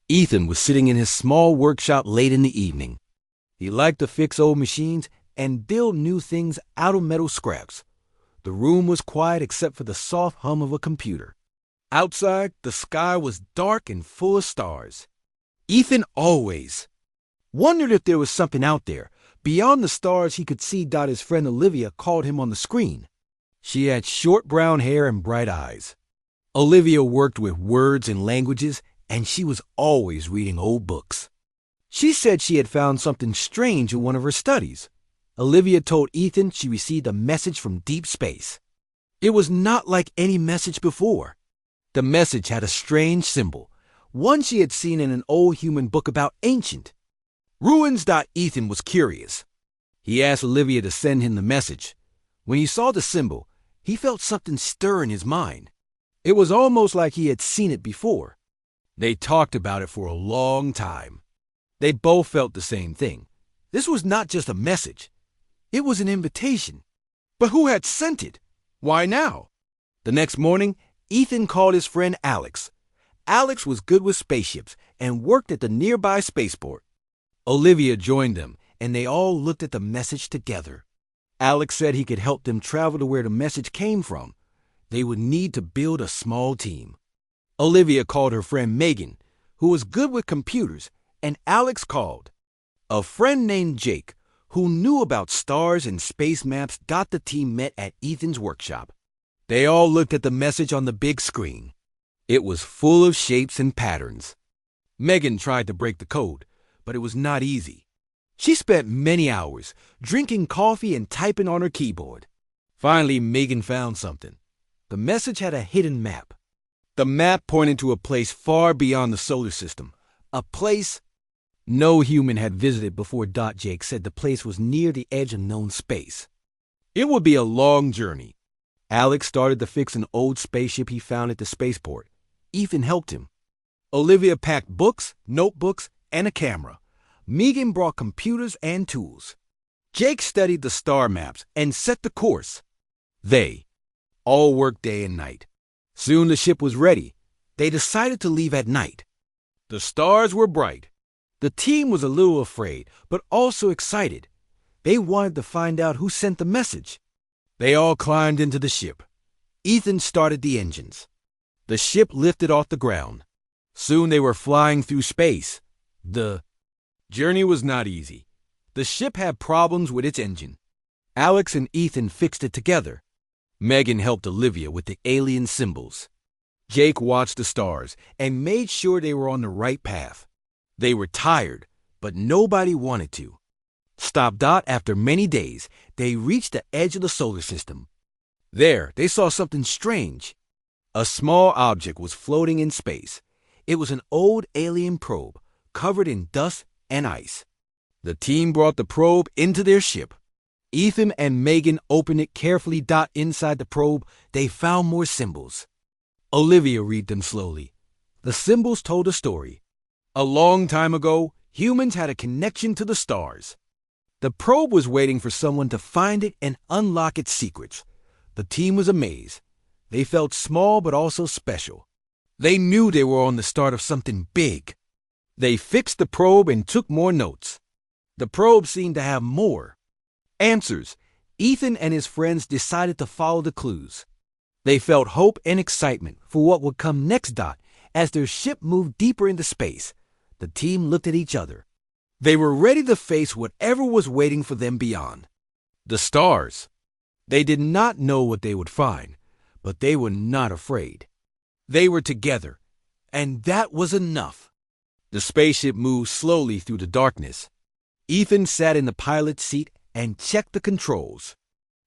Ethan was sitting in his small workshop late in the evening. He liked to fix old machines and build new things out of metal scraps. The room was quiet except for the soft hum of a computer. Outside, the sky was dark and full of stars. Ethan always wondered if there was something out there. Beyond the stars, he could see his friend Olivia called him on the screen. She had short brown hair and bright eyes. Olivia worked with words and languages, and she was always reading old books. She said she had found something strange in one of her studies. Olivia told Ethan she received a message from deep space. It was not like any message before. The message had a strange symbol, one she had seen in an old human book about ancient ruins. Ethan was curious. He asked Olivia to send him the message. When he saw the symbol, he felt something stir in his mind. It was almost like he had seen it before. They talked about it for a long time. They both felt the same thing. This was not just a message. It was an invitation. But who had sent it? Why now? The next morning, Ethan called his friend Alex. Alex was good with spaceships and worked at the nearby spaceport. Olivia joined them, and they all looked at the message together. Alex said he could help them travel to where the message came from. They would need to build a small team. Olivia called her friend Megan, who was good with computers, and Alex called a friend named Jake, who knew about stars and space maps. The team met at Ethan's workshop. They all looked at the message on the big screen. It was full of shapes and patterns. Megan tried to break the code, but it was not easy. She spent many hours drinking coffee and typing on her keyboard. Finally, Megan found something. The message had a hidden map. The map pointed to a place far beyond the solar system, a place no human had visited before. Jake said the place was near the edge of known space. It would be a long journey. Alex started to fix an old spaceship he found at the spaceport. Ethan helped him. Olivia packed books, notebooks, and a camera. Megan brought computers and tools. Jake studied the star maps and set the course. They all worked day and night. Soon the ship was ready. They decided to leave at night. The stars were bright. The team was a little afraid, but also excited. They wanted to find out who sent the message. They all climbed into the ship. Ethan started the engines. The ship lifted off the ground. Soon they were flying through space. The journey was not easy. The ship had problems with its engine. Alex and Ethan fixed it together. Megan helped Olivia with the alien symbols. Jake watched the stars and made sure they were on the right path. They were tired, but nobody wanted to. After many days, they reached the edge of the solar system. There, they saw something strange. A small object was floating in space. It was an old alien probe, covered in dust and ice. The team brought the probe into their ship. Ethan and Megan opened it carefully. Inside the probe, they found more symbols. Olivia read them slowly. The symbols told a story. A long time ago, humans had a connection to the stars. The probe was waiting for someone to find it and unlock its secrets. The team was amazed. They felt small but also special. They knew they were on the start of something big. They fixed the probe and took more notes. The probe seemed to have more answers. Ethan and his friends decided to follow the clues. They felt hope and excitement for what would come next. As their ship moved deeper into space, the team looked at each other. They were ready to face whatever was waiting for them beyond. The stars. They did not know what they would find, but they were not afraid. They were together, and that was enough. The spaceship moved slowly through the darkness. Ethan sat in the pilot's seat and checked the controls.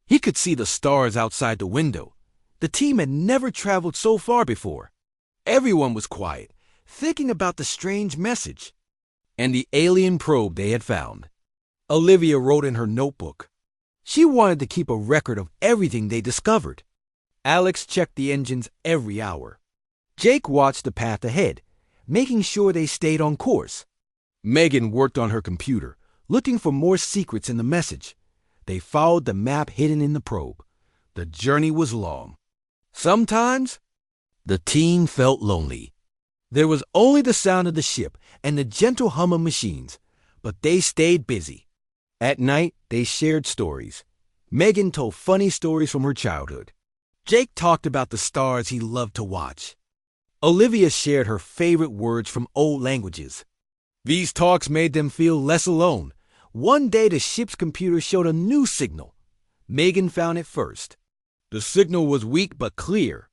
He could see the stars outside the window. The team had never traveled so far before. Everyone was quiet, thinking about the strange message and the alien probe they had found. Olivia wrote in her notebook. She wanted to keep a record of everything they discovered. Alex checked the engines every hour. Jake watched the path ahead, making sure they stayed on course. Megan worked on her computer, looking for more secrets in the message. They followed the map hidden in the probe. The journey was long. Sometimes, the team felt lonely. There was only the sound of the ship and the gentle hum of machines, but they stayed busy. At night, they shared stories. Megan told funny stories from her childhood. Jake talked about the stars he loved to watch. Olivia shared her favorite words from old languages. These talks made them feel less alone. One day the ship's computer showed a new signal. Megan found it first. The signal was weak but clear.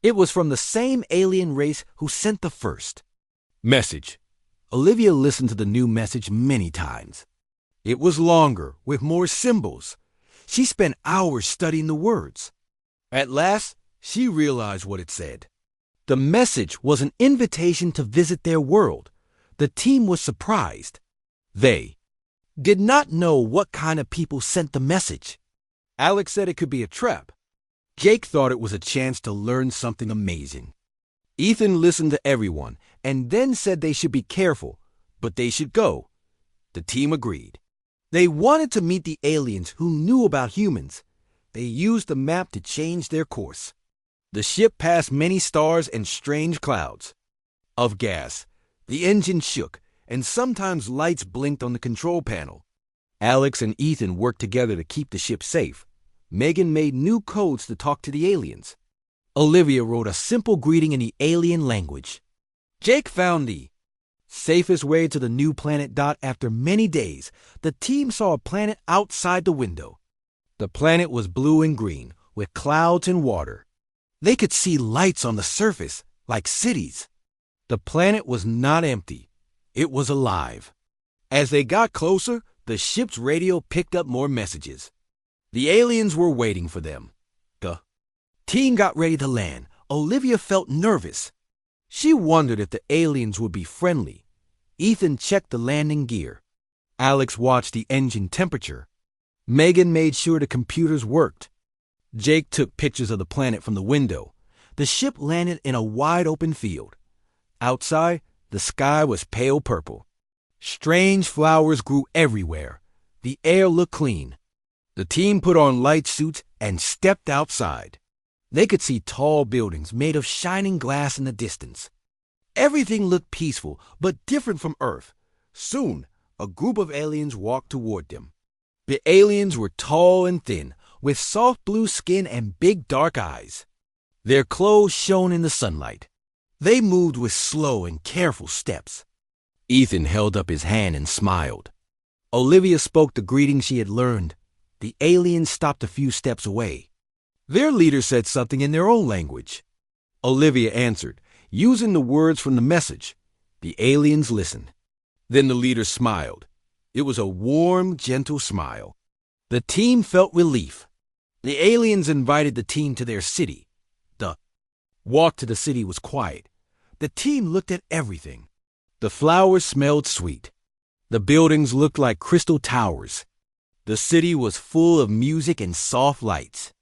It was from the same alien race who sent the first message. Olivia listened to the new message many times. It was longer, with more symbols. She spent hours studying the words. At last, she realized what it said. The message was an invitation to visit their world. The team was surprised. They did not know what kind of people sent the message. Alex said it could be a trap. Jake thought it was a chance to learn something amazing. Ethan listened to everyone and then said they should be careful, but they should go. The team agreed. They wanted to meet the aliens who knew about humans. They used the map to change their course. The ship passed many stars and strange clouds of gas. The engine shook, and sometimes lights blinked on the control panel. Alex and Ethan worked together to keep the ship safe. Megan made new codes to talk to the aliens. Olivia wrote a simple greeting in the alien language. Jake found the safest way to the new planet. After many days, the team saw a planet outside the window. The planet was blue and green, with clouds and water. They could see lights on the surface, like cities. The planet was not empty. It was alive. As they got closer, the ship's radio picked up more messages. The aliens were waiting for them. The team got ready to land. Olivia felt nervous. She wondered if the aliens would be friendly. Ethan checked the landing gear. Alex watched the engine temperature. Megan made sure the computers worked. Jake took pictures of the planet from the window. The ship landed in a wide-open field. Outside, the sky was pale purple. Strange flowers grew everywhere. The air looked clean. The team put on light suits and stepped outside. They could see tall buildings made of shining glass in the distance. Everything looked peaceful, but different from Earth. Soon, a group of aliens walked toward them. The aliens were tall and thin, with soft blue skin and big dark eyes. Their clothes shone in the sunlight. They moved with slow and careful steps. Ethan held up his hand and smiled. Olivia spoke the greeting she had learned. The aliens stopped a few steps away. Their leader said something in their own language. Olivia answered, using the words from the message. The aliens listened. Then the leader smiled. It was a warm, gentle smile. The team felt relief. The aliens invited the team to their city. The walk to the city was quiet. The team looked at everything. The flowers smelled sweet. The buildings looked like crystal towers. The city was full of music and soft lights.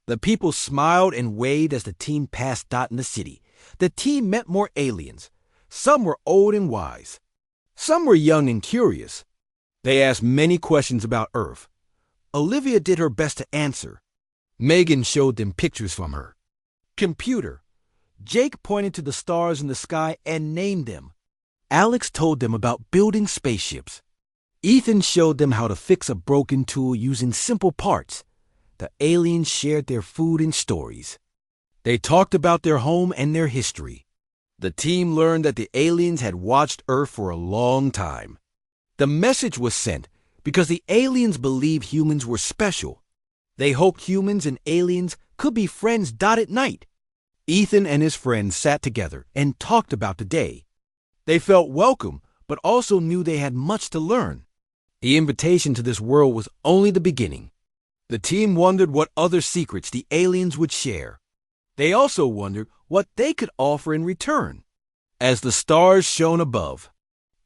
The people smiled and waved as the team passed in the city. The team met more aliens. Some were old and wise. Some were young and curious. They asked many questions about Earth. Olivia did her best to answer. Megan showed them pictures from her computer. Jake pointed to the stars in the sky and named them. Alex told them about building spaceships. Ethan showed them how to fix a broken tool using simple parts. The aliens shared their food and stories. They talked about their home and their history. The team learned that the aliens had watched Earth for a long time. The message was sent because the aliens believed humans were special. They hoped humans and aliens could be friends. At night, Ethan and his friends sat together and talked about the day. They felt welcome, but also knew they had much to learn. The invitation to this world was only the beginning. The team wondered what other secrets the aliens would share. They also wondered what they could offer in return. As the stars shone above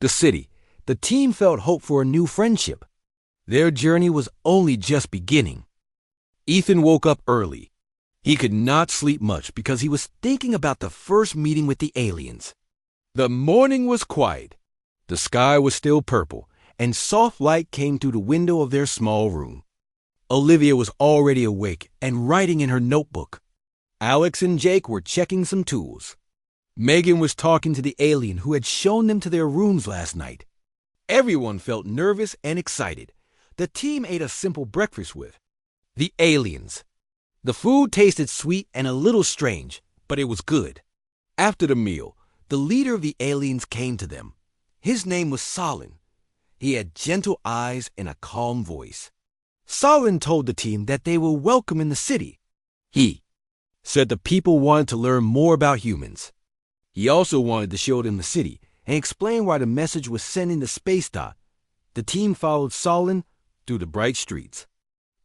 the city, the team felt hope for a new friendship. Their journey was only just beginning. Ethan woke up early. He could not sleep much because he was thinking about the first meeting with the aliens. The morning was quiet. The sky was still purple, and soft light came through the window of their small room. Olivia was already awake and writing in her notebook. Alex and Jake were checking some tools. Megan was talking to the alien who had shown them to their rooms last night. Everyone felt nervous and excited. The team ate a simple breakfast with the aliens. The food tasted sweet and a little strange, but it was good. After the meal, the leader of the aliens came to them. His name was Solin. He had gentle eyes and a calm voice. Solin told the team that they were welcome in the city. He said the people wanted to learn more about humans. He also wanted to show them the city and explain why the message was sent into space dot. The team followed Solin through the bright streets.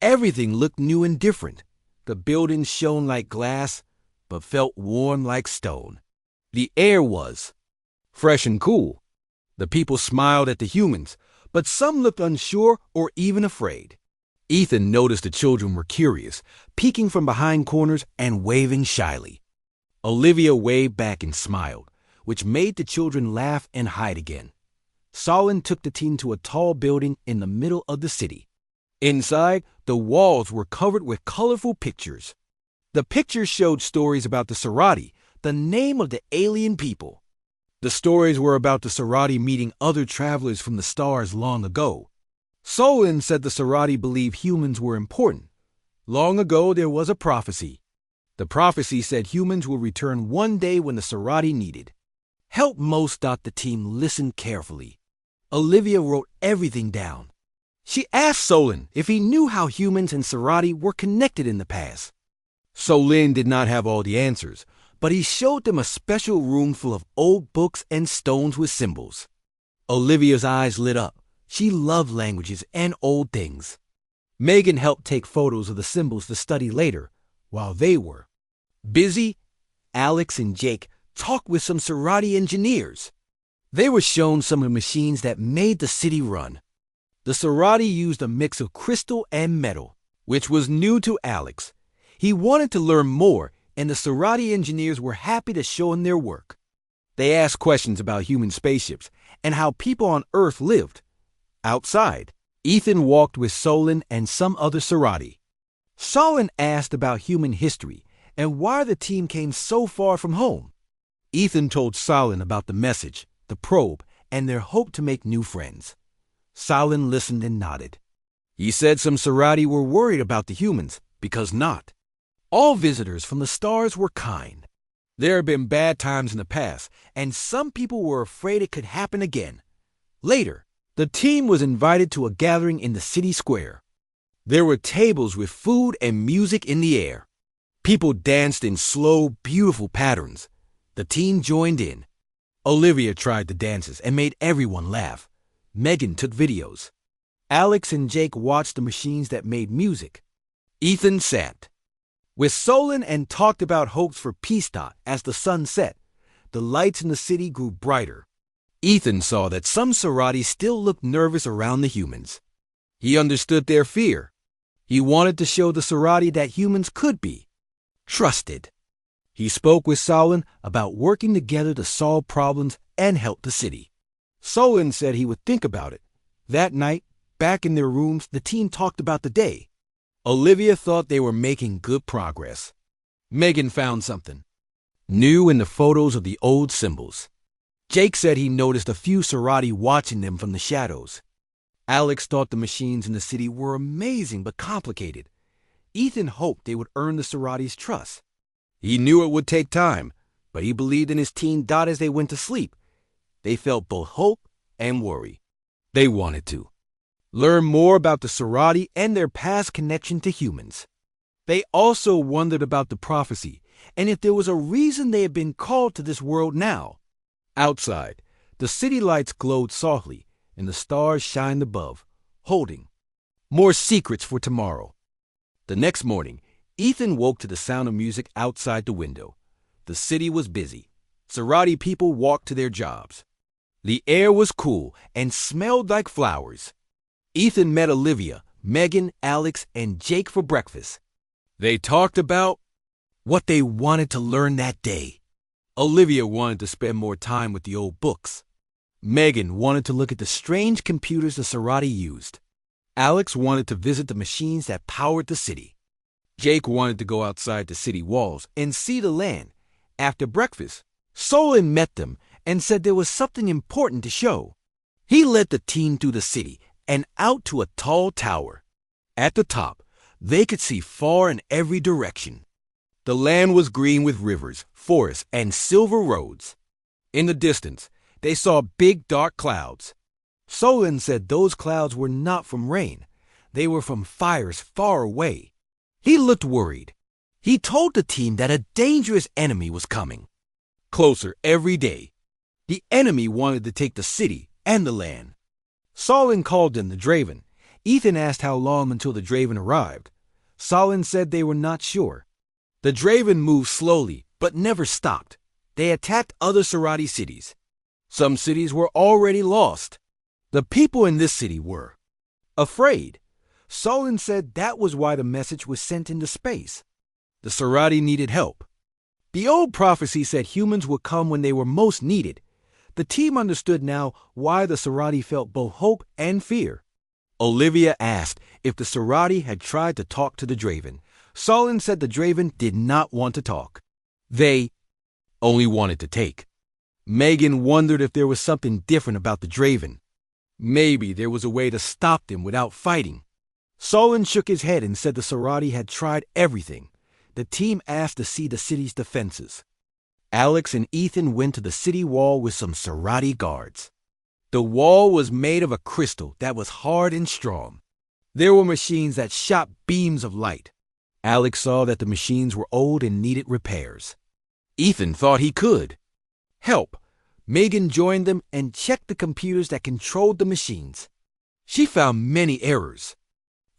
Everything looked new and different. The buildings shone like glass, but felt warm like stone. The air was fresh and cool. The people smiled at the humans, but some looked unsure or even afraid. Ethan noticed the children were curious, peeking from behind corners and waving shyly. Olivia waved back and smiled, which made the children laugh and hide again. Solin took the team to a tall building in the middle of the city. Inside, the walls were covered with colorful pictures. The pictures showed stories about the Serati, the name of the alien people. The stories were about the Serati meeting other travelers from the stars long ago. Solin said the Serati believed humans were important. Long ago, there was a prophecy. The prophecy said humans will return one day when the Serati needed help most. The team listened carefully. Olivia wrote everything down. She asked Solin if he knew how humans and Serati were connected in the past. Solin did not have all the answers, but he showed them a special room full of old books and stones with symbols. Olivia's eyes lit up. She loved languages and old things. Megan helped take photos of the symbols to study later. While they were busy, Alex and Jake talked with some Serati engineers. They were shown some of the machines that made the city run. The Serati used a mix of crystal and metal, which was new to Alex. He wanted to learn more, and the Serati engineers were happy to show him their work. They asked questions about human spaceships and how people on Earth lived. Outside, Ethan walked with Solin and some other Serati. Solin asked about human history and why the team came so far from home. Ethan told Solin about the message, the probe, and their hope to make new friends. Solin listened and nodded. He said some Serati were worried about the humans, because not all visitors from the stars were kind. There had been bad times in the past, and some people were afraid it could happen again. Later, the team was invited to a gathering in the city square. There were tables with food and music in the air. People danced in slow, beautiful patterns. The team joined in. Olivia tried the dances and made everyone laugh. Megan took videos. Alex and Jake watched the machines that made music. Ethan sat with Solin and talked about hopes for peace. As the sun set, the lights in the city grew brighter. Ethan saw that some Serati still looked nervous around the humans. He understood their fear. He wanted to show the Serati that humans could be trusted. He spoke with Solin about working together to solve problems and help the city. Solin said he would think about it. That night, back in their rooms, the team talked about the day. Olivia thought they were making good progress. Megan found something new in the photos of the old symbols. Jake said he noticed a few Serati watching them from the shadows. Alex thought the machines in the city were amazing but complicated. Ethan hoped they would earn the Serati's trust. He knew it would take time, but he believed in his team. As they went to sleep, they felt both hope and worry. They wanted to learn more about the Serati and their past connection to humans. They also wondered about the prophecy and if there was a reason they had been called to this world now. Outside, the city lights glowed softly and the stars shined above, holding more secrets for tomorrow. The next morning, Ethan woke to the sound of music outside the window. The city was busy. Serati people walked to their jobs. The air was cool and smelled like flowers. Ethan met Olivia, Megan, Alex, and Jake for breakfast. They talked about what they wanted to learn that day. Olivia wanted to spend more time with the old books. Megan wanted to look at the strange computers the Serati used. Alex wanted to visit the machines that powered the city. Jake wanted to go outside the city walls and see the land. After breakfast, Solon met them and said there was something important to show. He led the team through the city and out to a tall tower. At the top, they could see far in every direction. The land was green with rivers, forests, and silver roads. In the distance, they saw big dark clouds. Solon said those clouds were not from rain. They were from fires far away. He looked worried. He told the team that a dangerous enemy was coming. Closer every day. The enemy wanted to take the city and the land. Solon called them the Draven. Ethan asked how long until the Draven arrived. Solon said they were not sure. The Draven moved slowly, but never stopped. They attacked other Sarati cities. Some cities were already lost. The people in this city were afraid. Solon said that was why the message was sent into space. The Sarati needed help. The old prophecy said humans would come when they were most needed. The team understood now why the Sarati felt both hope and fear. Olivia asked if the Sarati had tried to talk to the Draven. Solon said the Draven did not want to talk. They only wanted to take. Megan wondered if there was something different about the Draven. Maybe there was a way to stop them without fighting. Solon shook his head and said the Sarati had tried everything. The team asked to see the city's defenses. Alex and Ethan went to the city wall with some Sarati guards. The wall was made of a crystal that was hard and strong. There were machines that shot beams of light. Alex saw that the machines were old and needed repairs. Ethan thought he could help. Megan joined them and checked the computers that controlled the machines. She found many errors.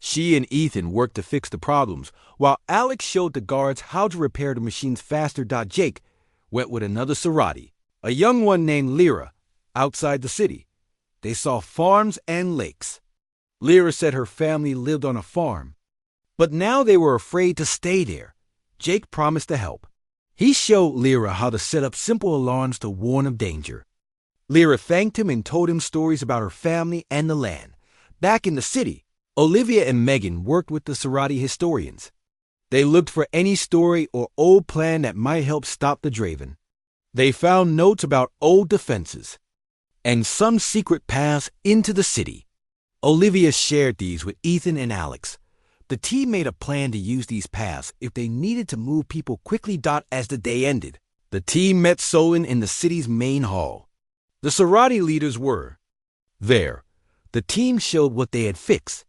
She and Ethan worked to fix the problems, while Alex showed the guards how to repair the machines faster. Jake went with another Sarati, a young one named Lyra, outside the city. They saw farms and lakes. Lyra said her family lived on a farm, but now they were afraid to stay there. Jake promised to help. He showed Lyra how to set up simple alarms to warn of danger. Lyra thanked him and told him stories about her family and the land. Back in the city, Olivia and Megan worked with the Sarati historians. They looked for any story or old plan that might help stop the Draven. They found notes about old defenses and some secret paths into the city. Olivia shared these with Ethan and Alex. The team made a plan to use these paths if they needed to move people quickly. As the day ended, the team met Solon in the city's main hall. The Sarati leaders were there. The team showed what they had fixed.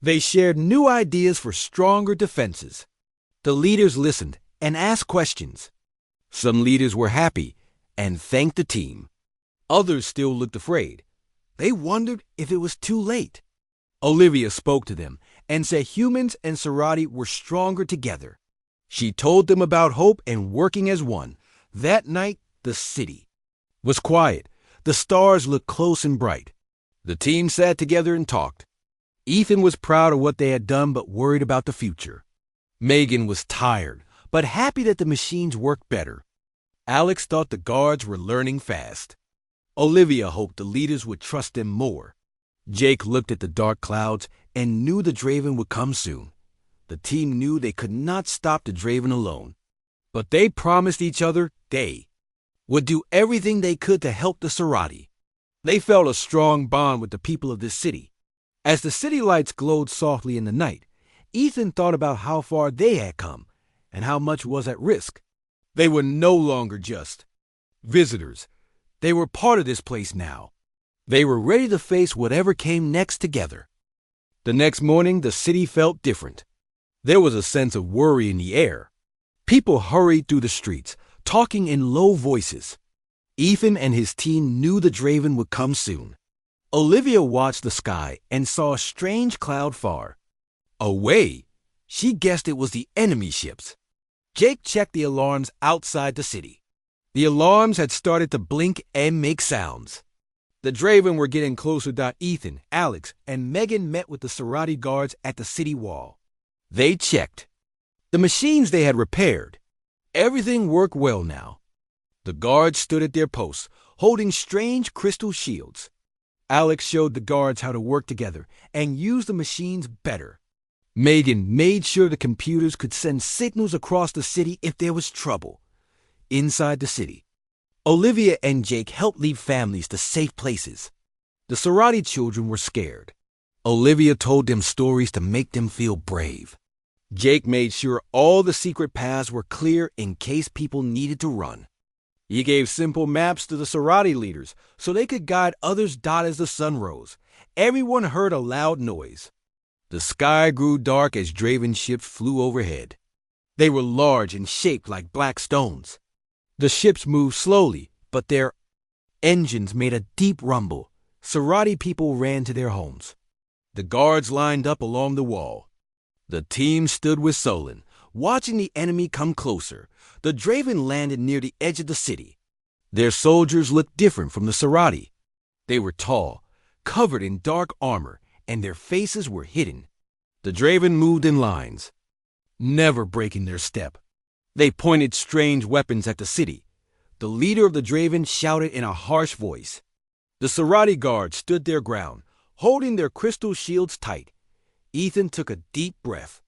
They shared new ideas for stronger defenses. The leaders listened and asked questions. Some leaders were happy and thanked the team. Others still looked afraid. They wondered if it was too late. Olivia spoke to them and said humans and Sarati were stronger together. She told them about hope and working as one. That night, the city was quiet. The stars looked close and bright. The team sat together and talked. Ethan was proud of what they had done but worried about the future. Megan was tired but happy that the machines worked better. Alex thought the guards were learning fast. Olivia hoped the leaders would trust them more. Jake looked at the dark clouds and knew the Draven would come soon. The team knew they could not stop the Draven alone, but they promised each other they would do everything they could to help the Sarati. They felt a strong bond with the people of this city. As the city lights glowed softly in the night, Ethan thought about how far they had come and how much was at risk. They were no longer just visitors. They were part of this place now. They were ready to face whatever came next together. The next morning, the city felt different. There was a sense of worry in the air. People hurried through the streets, talking in low voices. Ethan and his team knew the Draven would come soon. Olivia watched the sky and saw a strange cloud far away. She guessed it was the enemy ships. Jake checked the alarms outside the city. The alarms had started to blink and make sounds. The Draven were getting closer. Ethan, Alex, and Megan met with the Sarati guards at the city wall. They checked the machines they had repaired. Everything worked well now. The guards stood at their posts, holding strange crystal shields. Alex showed the guards how to work together and use the machines better. Megan made sure the computers could send signals across the city if there was trouble. Inside the city, Olivia and Jake helped lead families to safe places. The Sorority children were scared. Olivia told them stories to make them feel brave. Jake made sure all the secret paths were clear in case people needed to run. He gave simple maps to the sorority leaders so they could guide others. As the sun rose, everyone heard a loud noise. The sky grew dark as Draven ships flew overhead. They were large and shaped like black stones. The ships moved slowly, but their engines made a deep rumble. Sorority people ran to their homes. The guards lined up along the wall. The team stood with Solon, watching the enemy come closer. The Draven landed near the edge of the city. Their soldiers looked different from the Sorority. They were tall, covered in dark armor, and their faces were hidden. The Draven moved in lines, never breaking their step. They pointed strange weapons at the city. The leader of the Draven shouted in a harsh voice. The Sorority guards stood their ground, holding their crystal shields tight. Ethan took a deep breath.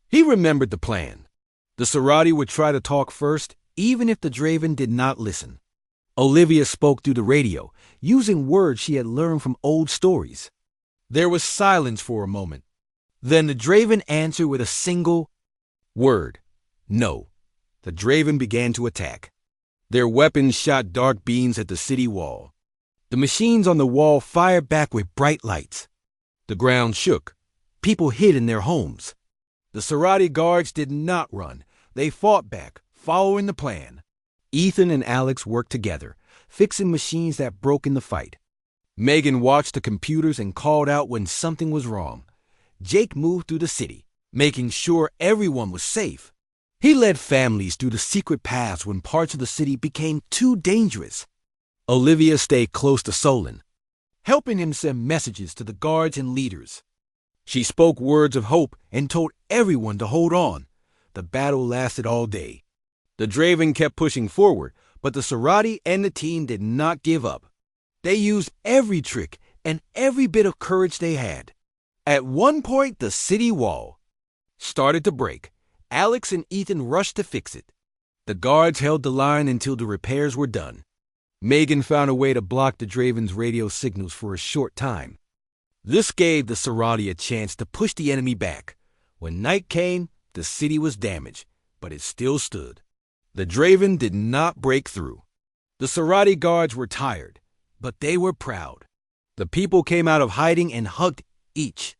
He remembered the plan. The Sorority would try to talk first, even if the Draven did not listen. Olivia spoke through the radio, using words she had learned from old stories. There was silence for a moment. Then the Draven answered with a single word. No. The Draven began to attack. Their weapons shot dark beams at the city wall. The machines on the wall fired back with bright lights. The ground shook. People hid in their homes. The Sorority guards did not run. They fought back, following the plan. Ethan and Alex worked together, fixing machines that broke in the fight. Megan watched the computers and called out when something was wrong. Jake moved through the city, making sure everyone was safe. He led families through the secret paths when parts of the city became too dangerous. Olivia stayed close to Solon, helping him send messages to the guards and leaders. She spoke words of hope and told everyone to hold on. The battle lasted all day. The Draven kept pushing forward, but the Sorority and the team did not give up. They used every trick and every bit of courage they had. At one point, the city wall started to break. Alex and Ethan rushed to fix it. The guards held the line until the repairs were done. Megan found a way to block the Draven's radio signals for a short time. This gave the Sorority a chance to push the enemy back. When night came, the city was damaged, but it still stood. The Draven did not break through. The Sorority guards were tired, but they were proud. The people came out of hiding and hugged each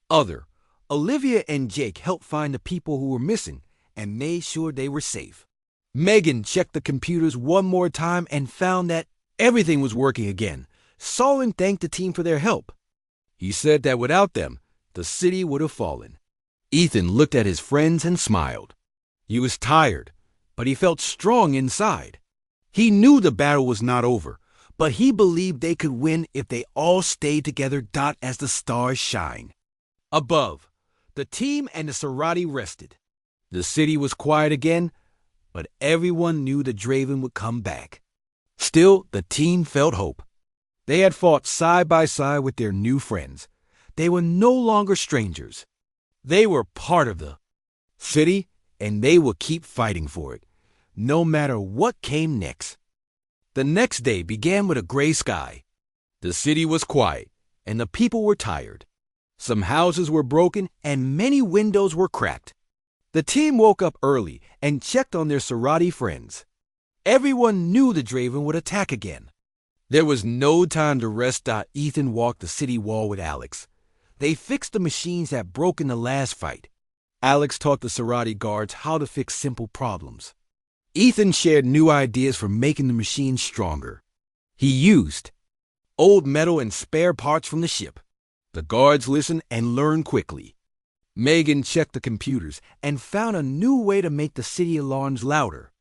other. Olivia and Jake helped find the people who were missing and made sure they were safe. Megan checked the computers one more time and found that everything was working again. Solon thanked the team for their help. He said that without them, the city would have fallen. Ethan looked at his friends and smiled. He was tired, but he felt strong inside. He knew the battle was not over, but he believed they could win if they all stayed together. As the stars shine. Above, the team and the Sorority rested. The city was quiet again, but everyone knew the Draven would come back. Still, the team felt hope. They had fought side by side with their new friends. They were no longer strangers. They were part of the city, and they would keep fighting for it, no matter what came next. The next day began with a gray sky. The city was quiet, and the people were tired. Some houses were broken, and many windows were cracked. The team woke up early and checked on their Sorority friends. Everyone knew the Draven would attack again. There was no time to rest. Ethan walked the city wall with Alex. They fixed the machines that broke in the last fight. Alex taught the Sorority guards how to fix simple problems. Ethan shared new ideas for making the machines stronger. He used old metal and spare parts from the ship. The guards listened and learned quickly. Megan checked the computers and found a new way to make the city alarms louder.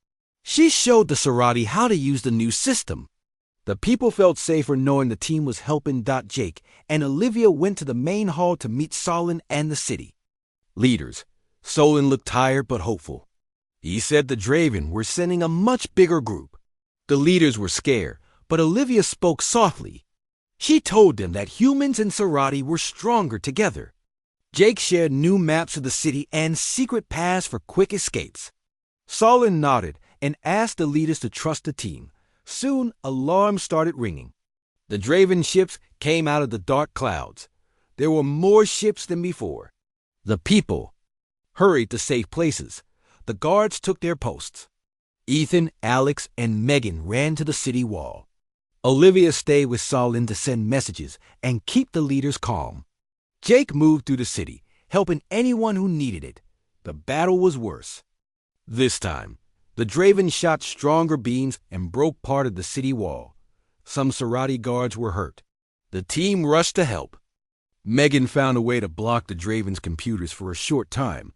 She showed the Sorority how to use the new system. The people felt safer knowing the team was helping. Jake and Olivia went to the main hall to meet Solon and the city leaders. Solon looked tired but hopeful. He said the Draven were sending a much bigger group. The leaders were scared, but Olivia spoke softly. She told them that humans and Sorority were stronger together. Jake shared new maps of the city and secret paths for quick escapes. Solon nodded and asked the leaders to trust the team. Soon, alarms started ringing. The Draven ships came out of the dark clouds. There were more ships than before. The people hurried to safe places. The guards took their posts. Ethan, Alex, and Megan ran to the city wall. Olivia stayed with Solin to send messages and keep the leaders calm. Jake moved through the city, helping anyone who needed it. The battle was worse. This time, the Draven shot stronger beams and broke part of the city wall. Some Serati guards were hurt. The team rushed to help. Megan found a way to block the Draven's computers for a short time.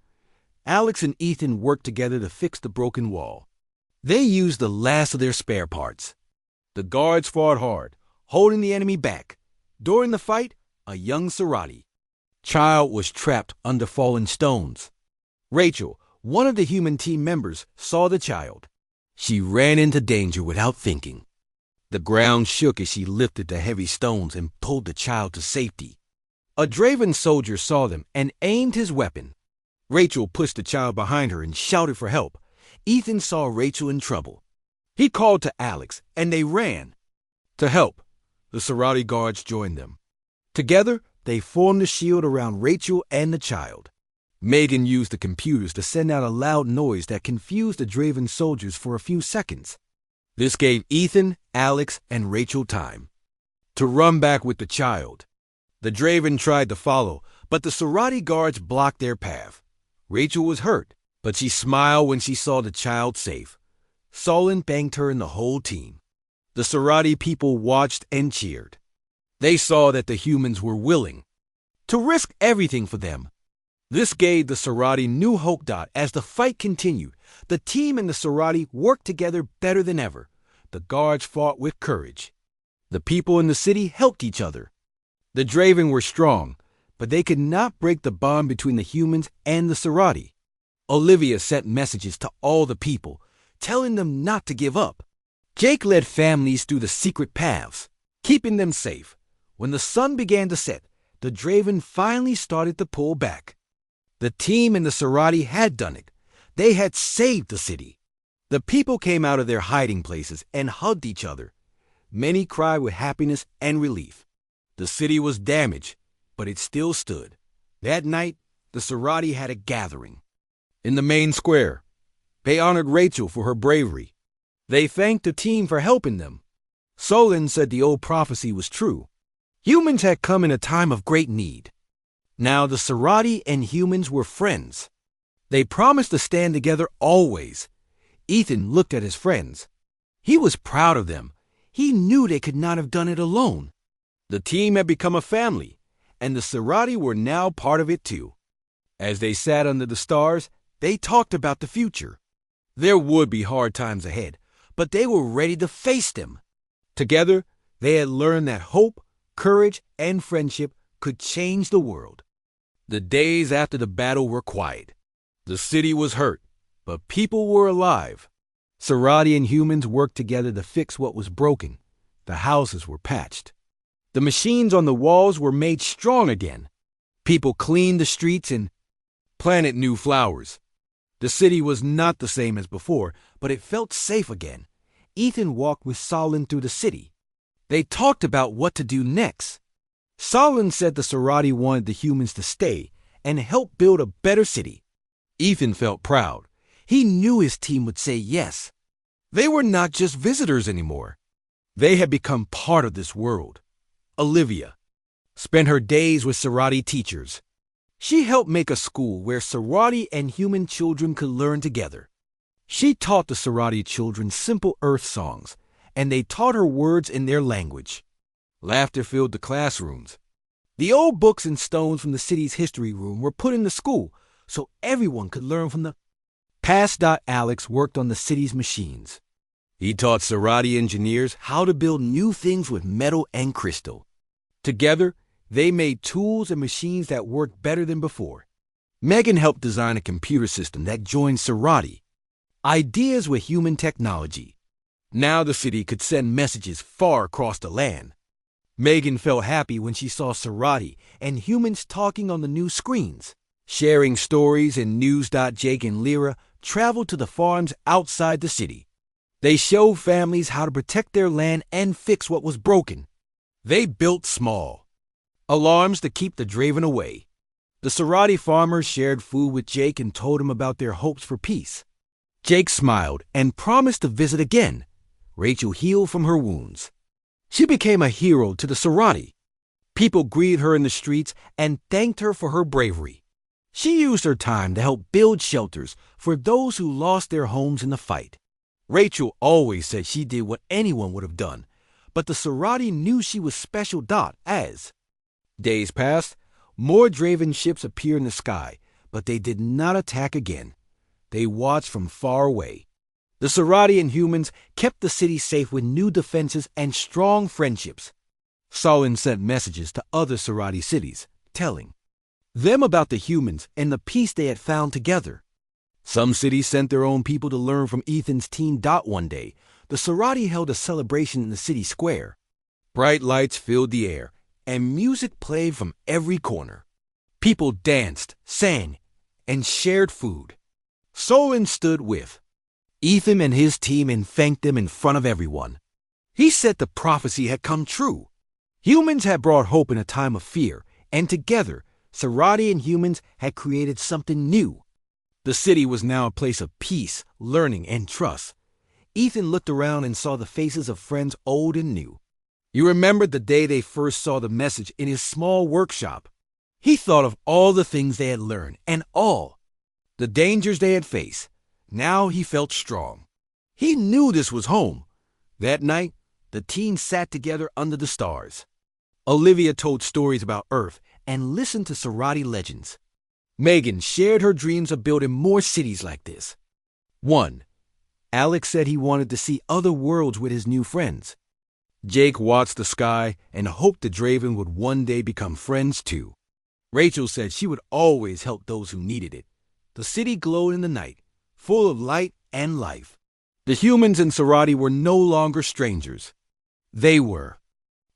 Alex and Ethan worked together to fix the broken wall. They used the last of their spare parts. The guards fought hard, holding the enemy back. During the fight, a young Serati child was trapped under fallen stones. Rachel, one of the human team members, saw the child. She ran into danger without thinking. The ground shook as she lifted the heavy stones and pulled the child to safety. A Draven soldier saw them and aimed his weapon. Rachel pushed the child behind her and shouted for help. Ethan saw Rachel in trouble. He called to Alex, and they ran. To help, the Serati guards joined them. Together, they formed a shield around Rachel and the child. Megan used the computers to send out a loud noise that confused the Draven soldiers for a few seconds. This gave Ethan, Alex, and Rachel time to run back with the child. The Draven tried to follow, but the Serati guards blocked their path. Rachel was hurt, but she smiled when she saw the child safe. Solin thanked her and the whole team. The Serati people watched and cheered. They saw that the humans were willing to risk everything for them. This gave the Serati new hope. As the fight continued, the team and the Serati worked together better than ever. The guards fought with courage. The people in the city helped each other. The Draven were strong, but they could not break the bond between the humans and the Serati. Olivia sent messages to all the people, telling them not to give up. Jake led families through the secret paths, keeping them safe. When the sun began to set, the Draven finally started to pull back. The team and the Serati had done it. They had saved the city. The people came out of their hiding places and hugged each other. Many cried with happiness and relief. The city was damaged, but it still stood. That night, the Serati had a gathering. In the main square, they honored Rachel for her bravery. They thanked the team for helping them. Solin said the old prophecy was true. Humans had come in a time of great need. Now the Serati and humans were friends. They promised to stand together always. Ethan looked at his friends. He was proud of them. He knew they could not have done it alone. The team had become a family, and the Serati were now part of it too. As they sat under the stars, they talked about the future. There would be hard times ahead, but they were ready to face them. Together, they had learned that hope, courage, and friendship could change the world. The days after the battle were quiet. The city was hurt, but people were alive. Serati and humans worked together to fix what was broken. The houses were patched. The machines on the walls were made strong again. People cleaned the streets and planted new flowers. The city was not the same as before, but it felt safe again. Ethan walked with Solin through the city. They talked about what to do next. Solin said the Serati wanted the humans to stay and help build a better city. Ethan felt proud. He knew his team would say yes. They were not just visitors anymore. They had become part of this world. Olivia spent her days with Serati teachers. She helped make a school where Serati and human children could learn together. She taught the Serati children simple Earth songs, and they taught her words in their language. Laughter filled the classrooms. The old books and stones from the city's history room were put in the school so everyone could learn from the past. Alex worked on the city's machines. He taught Serati engineers how to build new things with metal and crystal. Together, they made tools and machines that worked better than before. Megan helped design a computer system that joined Serati. Ideas with human technology. Now the city could send messages far across the land. Megan felt happy when she saw Serati and humans talking on the new screens, sharing stories and news. Jake and Lyra traveled to the farms outside the city. They showed families how to protect their land and fix what was broken. They built small alarms to keep the Draven away. The Serati farmers shared food with Jake and told him about their hopes for peace. Jake smiled and promised to visit again. Rachel healed from her wounds. She became a hero to the Serati. People greeted her in the streets and thanked her for her bravery. She used her time to help build shelters for those who lost their homes in the fight. Rachel always said she did what anyone would have done, but the Serati knew she was special. As days passed, more Draven ships appeared in the sky, but they did not attack again. They watched from far away. The Serati and humans kept the city safe with new defenses and strong friendships. Solon sent messages to other Serati cities, telling them about the humans and the peace they had found together. Some cities sent their own people to learn from Ethan's team. One day, the Serati held a celebration in the city square. Bright lights filled the air, and music played from every corner. People danced, sang, and shared food. Solon stood with Ethan and his team and thanked them in front of everyone. He said the prophecy had come true. Humans had brought hope in a time of fear, and together, Serati and humans had created something new. The city was now a place of peace, learning, and trust. Ethan looked around and saw the faces of friends old and new. He remembered the day they first saw the message in his small workshop. He thought of all the things they had learned and all the dangers they had faced. Now he felt strong. He knew this was home. That night, the team sat together under the stars. Olivia told stories about Earth and listened to Serati legends. Megan shared her dreams of building more cities like this. 1. Alex said he wanted to see other worlds with his new friends. Jake watched the sky and hoped the Draven would one day become friends too. Rachel said she would always help those who needed it. The city glowed in the night, full of light and life. The humans in Serati were no longer strangers. They were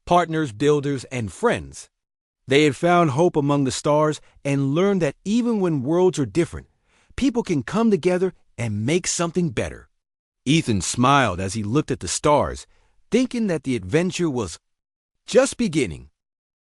partners, builders, and friends. They had found hope among the stars and learned that even when worlds are different, people can come together and make something better. Ethan smiled as he looked at the stars, thinking that the adventure was just beginning.